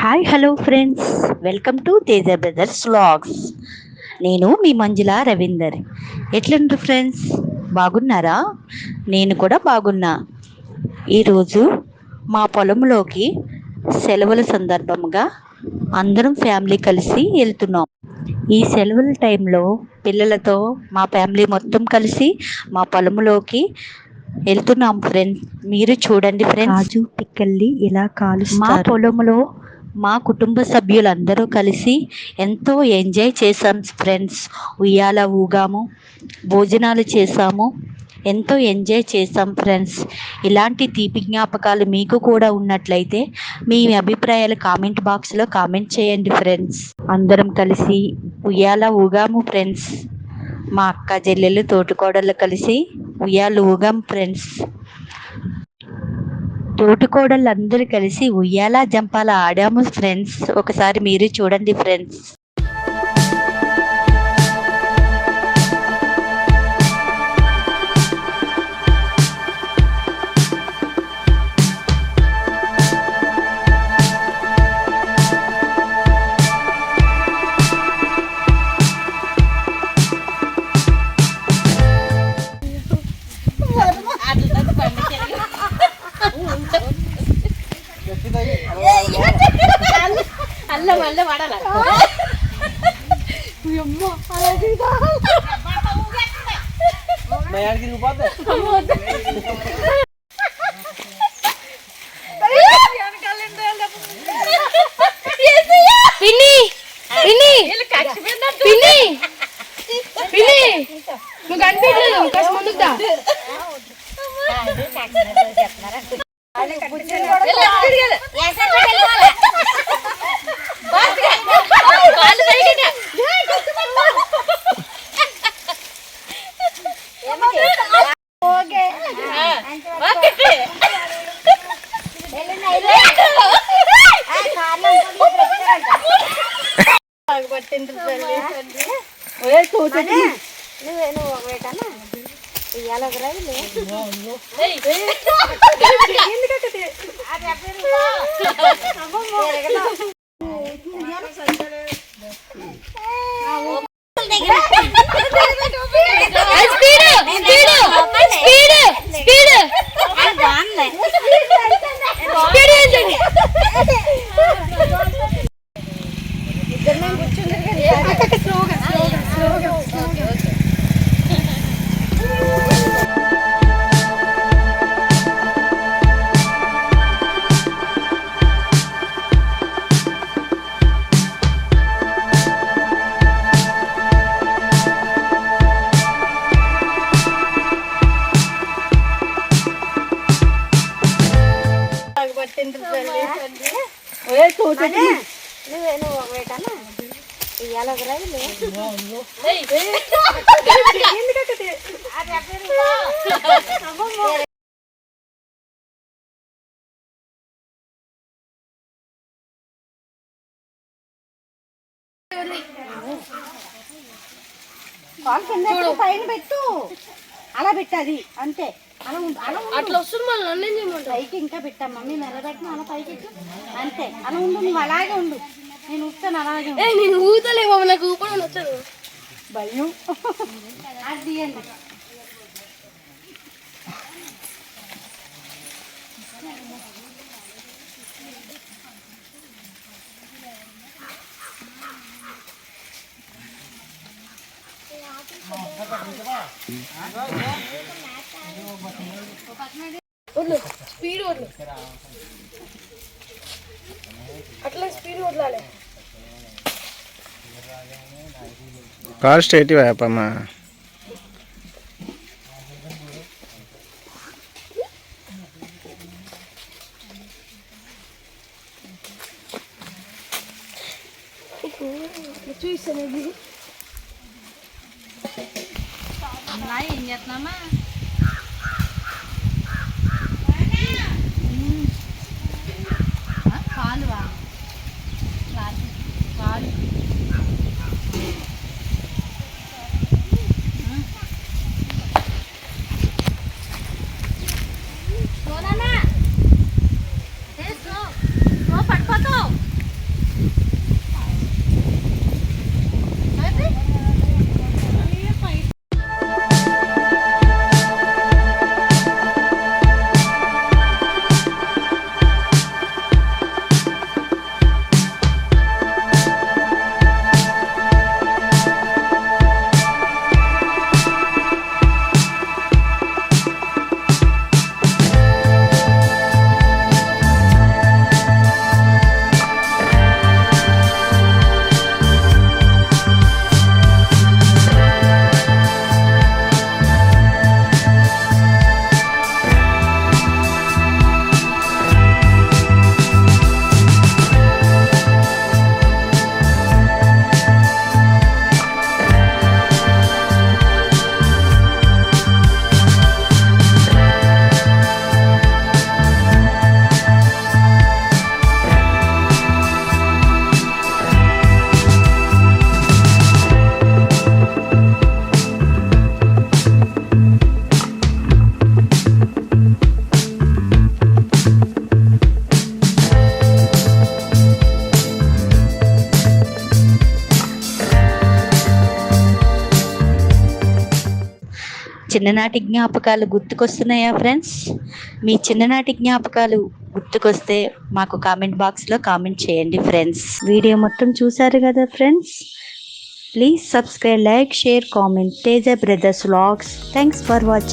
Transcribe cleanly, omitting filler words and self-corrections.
Hi hello friends, welcome to Teja brothers vlogs. నేను మీ మంజుల Ravinder. ఎట్లుండ్రు friends, బాగున్నారా? నేను కూడా బాగున్నా. ఈరోజు మా పొలంలోకి సెలవుల సందర్భంగా అందరం ఫ్యామిలీ కలిసి వెళ్తున్నాం. ఈ సెలవుల టైంలో పిల్లలతో మా ఫ్యామిలీ మొత్తం కలిసి మా పొలంలోకి వెళ్తున్నాం ఫ్రెండ్స్. మీరు చూడండి ఫ్రెండ్స్, కాజు పిక్కల్ని ఇలా కాలుస్తారు. మా పొలంలో మా కుటుంబ సభ్యులందరూ కలిసి ఎంతో ఎంజాయ్ చేశాం ఫ్రెండ్స్. ఉయ్యాల ఊగాము, భోజనాలు చేశాము, ఎంతో ఎంజాయ్ చేశాం ఫ్రెండ్స్. ఇలాంటి తీపి జ్ఞాపకాలు మీకు కూడా ఉన్నట్లయితే మీ అభిప్రాయాలు కామెంట్ బాక్స్లో కామెంట్ చేయండి ఫ్రెండ్స్. అందరం కలిసి ఉయ్యాల ఊగాము ఫ్రెండ్స్. మా అక్క చెల్లెలు తోటికోడళ్ళు కలిసి ఉయ్యాలు ఊగాం ఫ్రెండ్స్. తోటికోడళ్ళు అందరూ కలిసి ఉయ్యాల జంపాల ఆడాము ఫ్రెండ్స్. ఒకసారి మీరు చూడండి ఫ్రెండ్స్. అల్లం అల్లం వాడాలి. నువ్వు కనిపించలేదు కాస్త ముందుకు దా. పైన పెట్టు, అలా పెట్టాది అంతే. అట్లా వస్తుంది మళ్ళీ నన్ను ఏం చేయమంటావు? పైకి ఇంకా పెట్టా మమ్మీ మెల్లబెట్టిన అలా పైకి పెట్టు అంతే. అలా ఉండు, నువ్వు అలాగే ఉండు, నేను ఊపుతాను అలాగే. నేను ఊతలేమో, నాకు ఊపడం వచ్చాను భయం. అది తీయండి. స్పీడ్ వద్దు, అట్లా స్పీడ్ వదలాలి. కార్ స్ట్రైట్ వైపమ్మా. చూసాను ఏం చేస్తున్నామా? కాలువా కాలు చిన్ననాటి జ్ఞాపకాలు గుర్తుకొస్తున్నాయా ఫ్రెండ్స్? మీ చిన్ననాటి జ్ఞాపకాలు గుర్తుకొస్తే మాకు కామెంట్ బాక్స్లో కామెంట్ చేయండి ఫ్రెండ్స్. వీడియో మొత్తం చూసారు కదా friends. Please subscribe, like, share, comment Teja brothers vlogs. Thanks for watching.